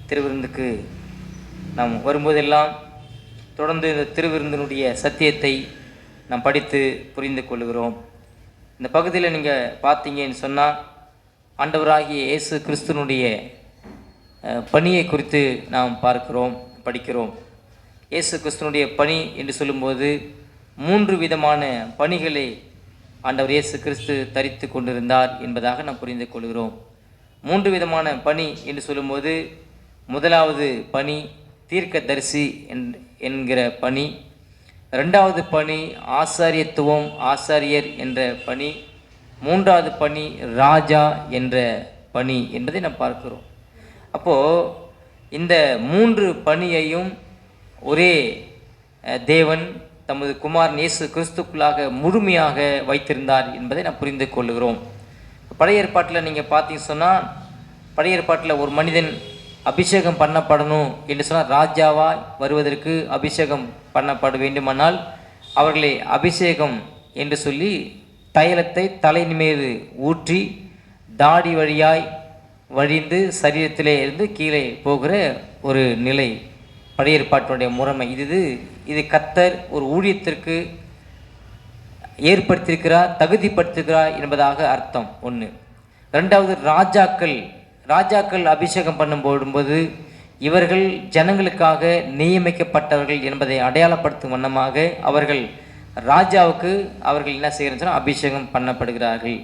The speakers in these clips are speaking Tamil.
திருவிருந்துக்கு நாம் வரும்போதெல்லாம் தொடர்ந்து இந்த திருவிருந்தினுடைய சத்தியத்தை நாம் படித்து புரிந்து கொள்கிறோம். இந்த பகுதியில் நீங்கள் பார்த்தீங்கன்னு சொன்னால் ஆண்டவராகிய இயேசு கிறிஸ்துனுடைய பணியை குறித்து நாம் படிக்கிறோம். இயேசு கிறிஸ்துனுடைய பணி என்று சொல்லும்போது 3 விதமான பணிகளை ஆண்டவர் இயேசு கிறிஸ்து தரித்து கொண்டிருந்தார் என்பதாக நாம் புரிந்து கொள்கிறோம். 3 விதமான பணி என்று சொல்லும்போது முதலாவது பணி தீர்க்கதரிசி என்கிற பணி, 2வது பணி ஆசாரியத்துவம், ஆசாரியர் என்ற பணி, 3வது பணி ராஜா என்ற பணி என்பதை நாம் பார்க்கிறோம். அப்போது இந்த 3 பணியையும் ஒரே தேவன் தமது குமாரன் இயேசு கிறிஸ்துக்குள்ளாக முழுமையாக வைத்திருந்தார் என்பதை நாம் புரிந்து கொள்கிறோம். பழைய ஏற்பாட்டில் நீங்கள் பார்த்தீங்கன்னு சொன்னால், பழைய ஏற்பாட்டில் ஒரு மனிதன் அபிஷேகம் பண்ணப்படணும் என்று சொன்னால், ராஜாவாய் வருவதற்கு அபிஷேகம் பண்ணப்பட வேண்டுமானால் அவர்களை அபிஷேகம் என்று சொல்லி தைலத்தை தலையின் மீது ஊற்றி தாடி வழியாய் வழிந்து சரீரத்திலே இருந்து கீழே போகிற ஒரு நிலை பழைய ஏற்பாட்டினுடைய முறைமை. இது கர்த்தர் ஒரு ஊழியத்திற்கு ஏற்படுத்தியிருக்கிறார், தகுதிப்படுத்தியிருக்கிறார் என்பதாக அர்த்தம். 1. 2வது ராஜாக்கள் அபிஷேகம் பண்ணும்போது இவர்கள் ஜனங்களுக்காக நியமிக்கப்பட்டவர்கள் என்பதை அடையாளப்படுத்தும் வண்ணமாக அவர்கள் ராஜாவுக்கு அவர்கள் என்ன செய்கிறார்கள், அபிஷேகம் பண்ணப்படுகிறார்கள்.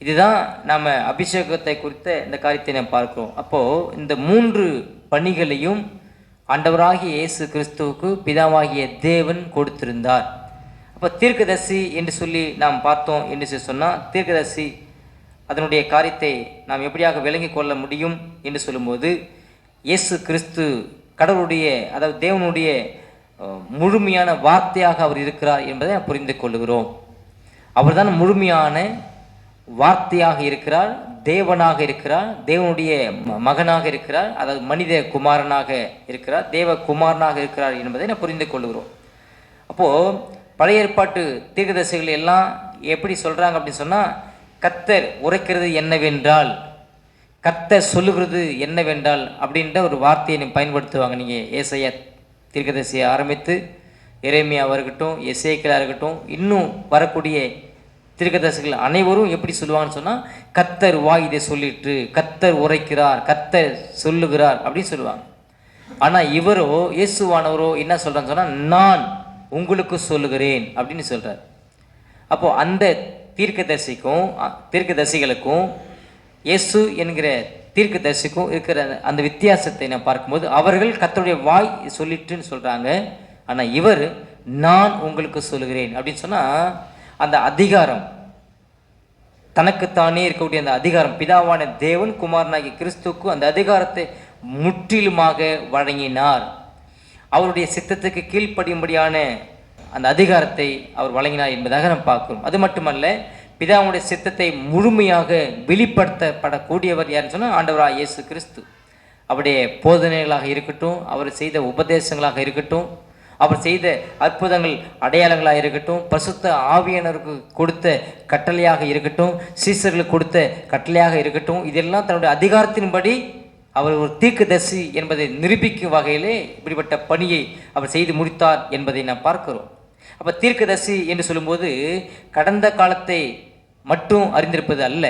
இதுதான் நாம் அபிஷேகத்தை குறித்த இந்த காரியத்தை நாம் பார்க்கிறோம். அப்போது இந்த 3 பணிகளையும் ஆண்டவராகிய இயேசு கிறிஸ்துவுக்கு பிதாவாகிய தேவன் கொடுத்திருந்தார். அப்போ தீர்க்கதரிசி என்று சொல்லி நாம் பார்த்தோம் என்று சொன்னால், தீர்க்கதரிசி அதனுடைய காரியத்தை நாம் எப்படியாக விளங்கி கொள்ள முடியும் என்று சொல்லும்போது, இயேசு கிறிஸ்து கடவுளுடைய, அதாவது தேவனுடைய முழுமையான வார்த்தையாக அவர் இருக்கிறார் என்பதை நாம் புரிந்து கொள்கிறோம். அவர் தான் முழுமையான வார்த்தையாக இருக்கிறார், தேவனாக இருக்கிறார், தேவனுடைய மகனாக இருக்கிறார், அதாவது மனித குமாரனாக இருக்கிறார், தேவ குமாரனாக இருக்கிறார் என்பதை நான் புரிந்து கொள்கிறோம். அப்போது பழைய ஏற்பாட்டு தீர்க்கதரிசிகள் எல்லாம் எப்படி சொல்கிறாங்க அப்படின்னு சொன்னால், கர்த்தர் உரைக்கிறது என்னவென்றால், கர்த்தர் சொல்லுகிறது என்னவென்றால் அப்படின்ற ஒரு வார்த்தையை பயன்படுத்துவாங்க. நீங்கள் ஏசாயா தீர்க்கதரிசியை ஆரம்பித்து எரேமியாவாக இருக்கட்டும், எசேக்கியேலாக இருக்கட்டும், இன்னும் வரக்கூடிய தீர்க்கதரிசிகள் அனைவரும் எப்படி சொல்லுவாங்கன்னு சொன்னால், கர்த்தர் வாய் இதை சொல்லிட்டு, கர்த்தர் உரைக்கிறார், கர்த்தர் சொல்லுகிறார் அப்படின்னு சொல்லுவாங்க. ஆனால் இவரோ, இயேசுவானவரோ என்ன சொல்கிறான்னு சொன்னால், நான் உங்களுக்கு சொல்லுகிறேன் அப்படின்னு சொல்கிறார். அப்போது அந்த தீர்க்கதரிசிகளுக்கும் இயேசு என்கிற தீர்க்கதரிசிக்கும் இருக்கிற அந்த வித்தியாசத்தை நான் பார்க்கும்போது, அவர்கள் கர்த்தருடைய வாய் சொல்லிட்டுன்னு சொல்கிறாங்க, ஆனால் இவர் நான் உங்களுக்கு சொல்லுகிறேன் அப்படின்னு சொன்னால், அந்த அதிகாரம் தனக்குத்தானே இருக்கக்கூடிய அந்த அதிகாரம் பிதாவான தேவன் குமாரனாகிய கிறிஸ்துவுக்கு அந்த அதிகாரத்தை முற்றிலுமாக வழங்கினார். அவருடைய சித்தத்துக்கு கீழ்ப்படியும்படியான அந்த அதிகாரத்தை அவர் வழங்கினார் என்பதாக நாம் பார்க்கிறோம். அது மட்டுமல்ல, பிதாவுடைய சித்தத்தை முழுமையாக வெளிப்படுத்தப்படக்கூடியவர் யாருன்னு சொன்னால் ஆண்டவராக இயேசு கிறிஸ்து. அவருடைய போதனைகளாக இருக்கட்டும், அவர் செய்த உபதேசங்களாக இருக்கட்டும், அவர் செய்த அற்புதங்கள் அடையாளங்களாக இருக்கட்டும், பரிசுத்த ஆவியானவருக்கு கொடுத்த கட்டளையாக இருக்கட்டும், சீசர்களுக்கு கொடுத்த கட்டளையாக இருக்கட்டும், இதெல்லாம் தன்னுடைய அதிகாரத்தின்படி அவர் ஒரு தீர்க்கதரிசி என்பதை நிரூபிக்கும் வகையிலே இப்படிப்பட்ட பணியை அவர் செய்து முடித்தார் என்பதை நாம் பார்க்கிறோம். அப்போ தீர்க்கதரிசி என்று சொல்லும்போது கடந்த காலத்தை மட்டும் அறிந்திருப்பது அல்ல,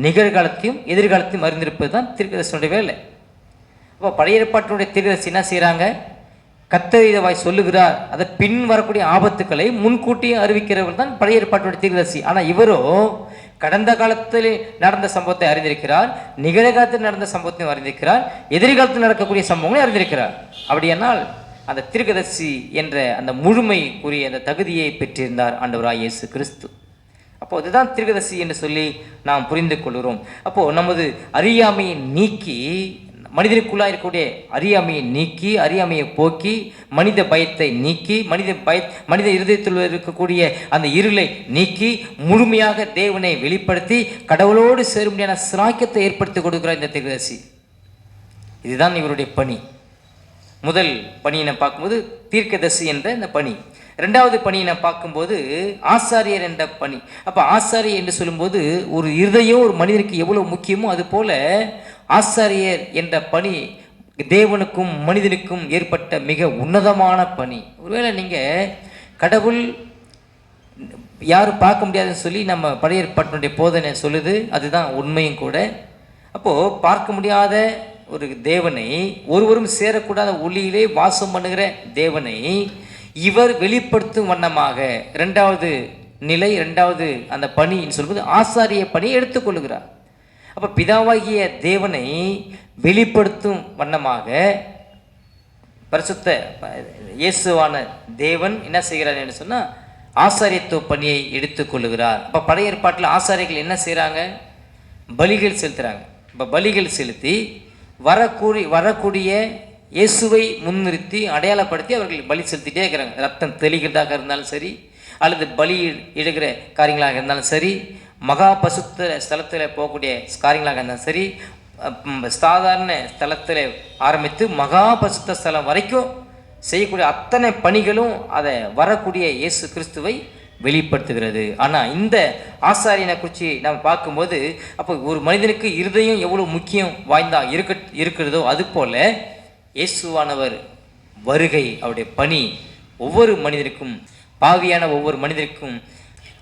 நிகழ்காலத்தையும் எதிர்காலத்தையும் அறிந்திருப்பது தான் தீர்க்கதரிசியுடைய வேலை. அப்போ பழைய ஏற்பாட்டினுடைய தீர்க்கதரிசி என்ன செய்கிறாங்க, கர்த்தர் இதை வாய் சொல்லுகிறார், அதை பின் வரக்கூடிய ஆபத்துக்களை முன்கூட்டியே அறிவிக்கிறவர் தான் பழைய ஏற்பாட்டினுடைய தீர்க்கதரிசி. ஆனால் இவரோ கடந்த காலத்தில் நடந்த சம்பவத்தை அறிந்திருக்கிறார், நிகழ்காலத்தில் நடந்த சம்பவத்தையும் அறிந்திருக்கிறார், எதிர்காலத்தில் நடக்கக்கூடிய சம்பவங்களை அறிந்திருக்கிறார். அப்படியானால் அந்த தீர்க்கதரிசி என்ற அந்த முழுமைக்குரிய அந்த தகுதியை பெற்றிருந்தார் ஆண்டவராகிய இயேசு கிறிஸ்து. அப்போது இதுதான் தீர்க்கதரிசி என்று சொல்லி நாம் புரிந்து கொள்கிறோம். அப்போது நமது அறியாமையை நீக்கி, மனிதனுக்குள்ளாக இருக்கக்கூடிய அறியாமையை நீக்கி, அறியாமையை போக்கி, மனித பயத்தை நீக்கி, மனித இருதயத்தில் இருக்கக்கூடிய அந்த இருளை நீக்கி, முழுமையாக தேவனை வெளிப்படுத்தி கடவுளோடு சேரும்படியான சிராக்கியத்தை ஏற்படுத்தி கொடுக்கிறார் இந்த தீர்க்கதரிசி. இதுதான் இவருடைய பணி. முதல் பணியை நான் பார்க்கும்போது தீர்க்கதரிசி என்ற இந்த பணி. 2வது பணியை நான் பார்க்கும்போது ஆசாரியர் என்ற பணி. அப்போ ஆசாரியர் என்று சொல்லும்போது ஒரு இருதயம் ஒரு மனிதனுக்கு எவ்வளோ முக்கியமோ அது போல ஆசாரியர் என்ற பணி தேவனுக்கும் மனிதனுக்கும் ஏற்பட்ட மிக உன்னதமான பணி. ஒருவேளை நீங்கள் கடவுள் யாரும் பார்க்க முடியாதுன்னு சொல்லி நம்ம பழைய ஏற்பாட்டினுடைய போதனை சொல்லுது, அதுதான் உண்மையும் கூட. அப்போது பார்க்க முடியாத ஒரு தேவனை, ஒருவரும் சேரக்கூடாத ஒளியிலே வாசம் பண்ணுகிற தேவனை இவர் வெளிப்படுத்தும் வண்ணமாக இரண்டாவது நிலை, இரண்டாவது அந்த பணின்னு சொல்வது ஆசாரிய பணியை எடுத்துக்கொள்கிறார். அப்போ பிதாவாகிய தேவனை வெளிப்படுத்தும் வண்ணமாக பரிசுத்த இயேசுவான தேவன் என்ன செய்கிறார் என்று சொன்னால் ஆசாரியத்துவ பணியை எடுத்துக்கொள்ளுகிறார். அப்போ பழைய ஏற்பாட்டில் ஆசாரியர்கள் என்ன செய்கிறாங்க? பலிகள் செலுத்துகிறாங்க. இப்போ பலிகள் செலுத்தி வரக்கூடிய இயேசுவை முன்னிறுத்தி அடையாளப்படுத்தி அவர்கள் பலி செலுத்திட்டே இருக்கிறாங்க. ரத்தம் தெளிக்கிறதாக இருந்தாலும் சரி, அல்லது பலி இடுகிற காரியங்களாக இருந்தாலும் சரி, மகா பசுத்த ஸ்தலத்தில் போகக்கூடிய காரியங்களாக இருந்தாலும் சரி, சாதாரண ஸ்தலத்தில் ஆரம்பித்து மகா பசுத்த ஸ்தலம் வரைக்கும் செய்யக்கூடிய அத்தனை பணிகளும் அதை வரக்கூடிய இயேசு கிறிஸ்துவை வெளிப்படுத்துகிறது. ஆனால் இந்த ஆசாரியனை குறித்து நம்ம பார்க்கும்போது, அப்போ ஒரு மனிதனுக்கு இருதயம் எவ்வளோ முக்கியம் வாய்ந்தா இருக்கிறதோ அதுபோல் இயேசுவானவர் வருகை, அவருடைய பணி ஒவ்வொரு மனிதனுக்கும், பாவியான ஒவ்வொரு மனிதனுக்கும்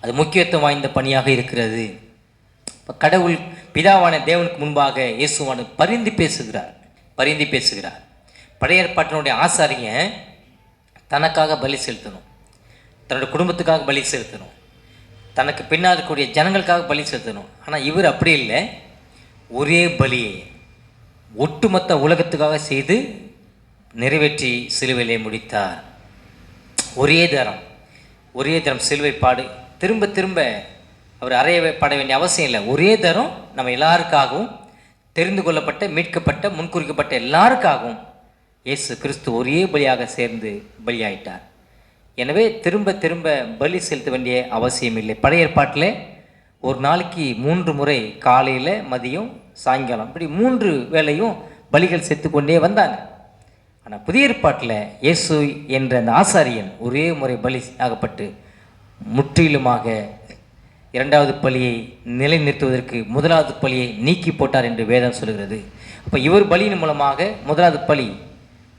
அது முக்கியத்துவம் வாய்ந்த பணியாக இருக்கிறது. இப்போ கடவுள் பிதாவான தேவனுக்கு முன்பாக இயேசுவானவர் பரிந்து பேசுகிறார். பழைய ஏற்பாட்டினுடைய ஆசாரியன் தனக்காக பலி செலுத்தணும், தன்னுடைய குடும்பத்துக்காக பலி செலுத்தணும், தனக்கு பின்னால் இருக்கக்கூடிய ஜனங்களுக்காக பலி செலுத்தணும். ஆனால் இவர் அப்படி இல்லை, ஒரே பலியை ஒட்டுமொத்த உலகத்துக்காக செய்து நிறைவேற்றி சிலுவையிலே முடித்தார். ஒரே தரம் சிலுவை பாடு திரும்ப திரும்ப அவர் அறையப்பட வேண்டிய அவசியம் இல்லை. ஒரே தரம் நம்ம எல்லாருக்காகவும், தெரிந்து கொள்ளப்பட்ட, மீட்கப்பட்ட, முன்குறிக்கப்பட்ட எல்லாருக்காகவும் இயேசு கிறிஸ்து ஒரே பலியாக சேர்ந்து பலியாயிட்டார். எனவே திரும்ப திரும்ப பலி செலுத்த வேண்டிய அவசியம் இல்லை. பழைய ஏற்பாட்டில் ஒரு நாளைக்கு 3 முறை, காலையில், மதியம், சாயங்காலம், இப்படி 3 வேளையும் பலிகள் செத்து கொண்டே வந்தாங்க. ஆனால் புதிய ஏற்பாட்டில் இயேசு என்ற அந்த ஆசாரியன் ஒரே முறை பலி ஆகப்பட்டு முற்றிலுமாக இரண்டாவது பலியை நிலைநிறுத்துவதற்கு முதலாவது பலியை நீக்கி போட்டார் என்று வேதம் சொல்கிறது. அப்போ இவர் பலியின் மூலமாக முதலாவது பலி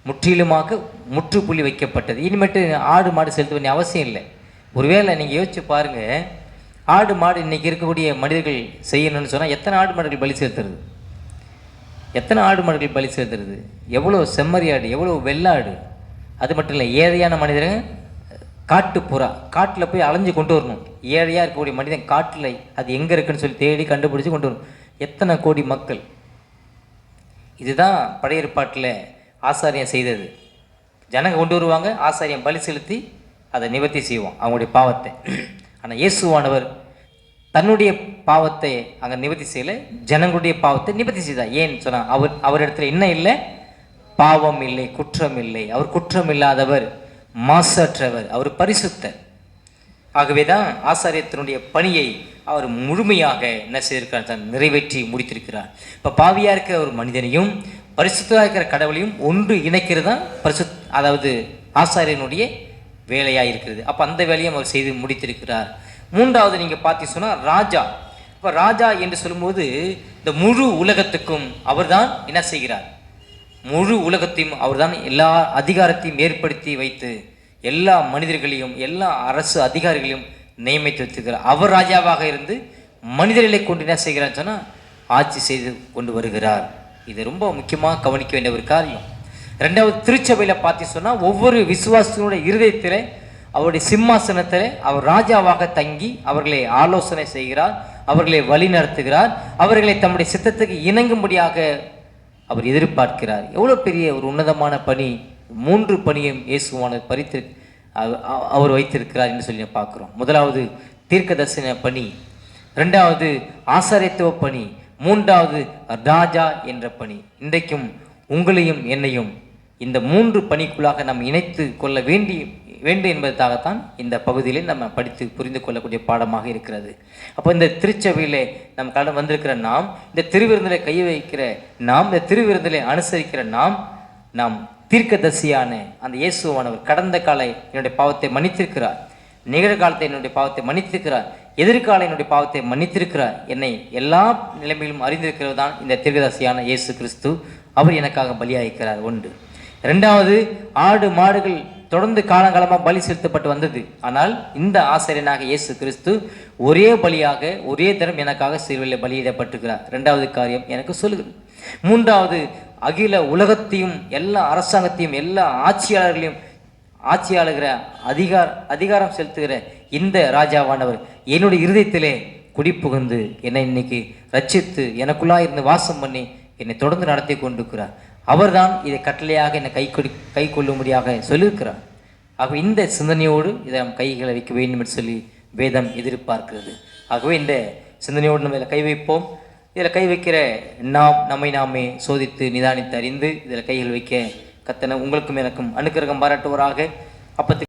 முற்றிலுமாக முற்றுப்புள்ளி வைக்கப்பட்டது. இனிமேட்டு ஆடு மாடு செலுத்த வேண்டிய அவசியம் இல்லை. ஒருவேளை நீங்கள் யோசிச்சு பாருங்கள், ஆடு மாடு இன்றைக்கி இருக்கக்கூடிய மனிதர்கள் செய்யணும்னு சொன்னால் எத்தனை ஆடு மாடுகள் பலி செலுத்துறது? எவ்வளோ செம்மறி ஆடு, எவ்வளோ வெள்ளாடு. அது மட்டும் இல்லை, ஏழையான மனிதர்கள் காட்டுப்புறா, காட்டில் போய் அலைஞ்சு கொண்டு வரணும். ஏழையாக இருக்கக்கூடிய மனிதன் காட்டில் அது எங்கே இருக்குன்னு சொல்லி தேடி கண்டுபிடிச்சி கொண்டு வரணும். எத்தனை கோடி மக்கள். இதுதான் பழைய ஏற்பாட்டில் ஆசாரியம் செய்தது. ஜனங்க கொண்டு வருவாங்க, ஆசாரியம் பலி செலுத்தி அதை நிவர்த்தி செய்வோம் அவங்களுடைய பாவத்தை. ஆனால் இயேசுவானவர் தன்னுடைய பாவத்தை அங்கே நிவர்த்தி செய்யலை, ஜனங்களுடைய பாவத்தை நிவர்த்தி செய்தார். ஏன்னு சொன்னால் அவரிடத்துல என்ன இல்லை? பாவம் இல்லை, குற்றம் இல்லை. அவர் குற்றம் இல்லாதவர், மாசற்றவர், அவர் பரிசுத்தர். ஆகவே தான் ஆசாரியத்தினுடைய பணியை அவர் முழுமையாக என்ன செய்திருக்கிறார்? நிறைவேற்றி முடித்திருக்கிறார். இப்போ பாவியாக இருக்கிற ஒரு மனிதனையும் பரிசுத்தமாக இருக்கிற கடவுளையும் ஒன்று இணைக்கிறது தான் அதாவது ஆசாரியனுடைய வேலையாக இருக்கிறது. அப்போ அந்த வேலையும் அவர் செய்து முடித்திருக்கிறார். 3வது நீங்கள் பார்த்து சொன்னால் ராஜா. இப்போ ராஜா என்று சொல்லும்போது இந்த முழு உலகத்துக்கும் அவர் தான் என்ன செய்கிறார்? முழு உலகத்தையும் அவர் தான் எல்லா அதிகாரத்தையும் ஏற்படுத்தி வைத்து எல்லா மனிதர்களையும் எல்லா அரசு அதிகாரிகளையும் நியமித்து வைத்திருக்கிறார். அவர் ராஜாவாக இருந்து மனிதர்களை கொண்டு என்ன செய்கிறார் சொன்னால் ஆட்சி செய்து கொண்டு வருகிறார். இது ரொம்ப முக்கியமாக கவனிக்க வேண்டிய ஒரு காரியம். 2வது திருச்சபையில் பார்த்து சொன்னால் ஒவ்வொரு விசுவாசத்தினுடைய இருதயத்தில் அவருடைய சிம்மாசனத்தில் அவர் ராஜாவாக தங்கி அவர்களை ஆலோசனை செய்கிறார், அவர்களை வழி நடத்துகிறார், அவர்களை தம்முடைய சித்தத்துக்கு இணங்கும்படியாக அவர் எதிர்பார்க்கிறார். எவ்வளோ பெரிய ஒரு உன்னதமான பணி! 3 பணியும் இயேசுவானவர் அவர் வைத்திருக்கிறார் என்று சொல்லி பார்க்குறோம். 1வது தீர்க்கதரிசன பணி, 2வது ஆசாரியத்துவ பணி, 3வது ராஜா என்ற பணி. இன்றைக்கும் உங்களையும் என்னையும் இந்த 3 பணிக்குள்ளாக நாம் இணைத்து கொள்ள வேண்டும் என்பதற்காகத்தான் இந்த பகுதியிலே நம்ம படித்து புரிந்து கொள்ளக்கூடிய பாடமாக இருக்கிறது. அப்போ இந்த திருச்சபையிலே நம் கடன் வந்திருக்கிற நாம், இந்த திருவிருந்திலே கை வைக்கிற நாம், இந்த திருவிருந்திலே அனுசரிக்கிற நாம் தீர்க்கதரிசியான அந்த இயேசுவானவர் கடந்த கால என்னுடைய பாவத்தை மன்னித்திருக்கிறார், நிகழ்காலத்தை என்னுடைய பாவத்தை மன்னித்திருக்கிறார், எதிர்கால என்னுடைய பாவத்தை மன்னித்திருக்கிறார். என்னை எல்லா நிலைமையிலும் அறிந்திருக்கிறது தான் இந்த தீர்க்கதரிசியான இயேசு கிறிஸ்து. அவர் எனக்காக பலியாயிருக்கிறார். ஒன்று. இரண்டாவது, ஆடு மாடுகள் தொடர்ந்து காலங்காலமாக பலி செலுத்தப்பட்டு வந்தது. ஆனால் இந்த ஆசிரியனாக இயேசு கிறிஸ்து ஒரே பலியாக ஒரே தரம் எனக்காக சிலுவையில் பலியிடப்பட்டிருக்கிறார். இரண்டாவது காரியம் எனக்கு சொல்லுகிறது. மூன்றாவது, அகில உலகத்தையும் எல்லா அரசாங்கத்தையும் எல்லா ஆட்சியாளர்களையும் ஆட்சியாளுகிற அதிகாரம் செலுத்துகிற இந்த ராஜாவானவர் என்னுடைய இருதயத்திலே குடிப்புகுந்து என்னை இன்னைக்கு ரட்சித்து எனக்குள்ளாக இருந்து வாசம் பண்ணி என்னை தொடர்ந்து நடத்தி கொண்டிருக்கிறார். அவர்தான் இதை கட்டளையாக என்னை கை கொள்ளும்படியாக சொல்லியிருக்கிறார். ஆகவே இந்த சிந்தனையோடு இதை நம் கைகளை வைக்க வேண்டும் என்று சொல்லி வேதம் எதிர்பார்க்கிறது. ஆகவே இந்த சிந்தனையோடு நம்ம இதில் கை வைப்போம். இதில் கை வைக்கிற நாம் நம்மை நாமே சோதித்து நிதானித்து அறிந்து இதில் கைகள் வைக்க கர்த்தர் உங்களுக்கும் எனக்கும் அனுக்கிரகம் பாராட்டுவராக. அப்பத்துக்கு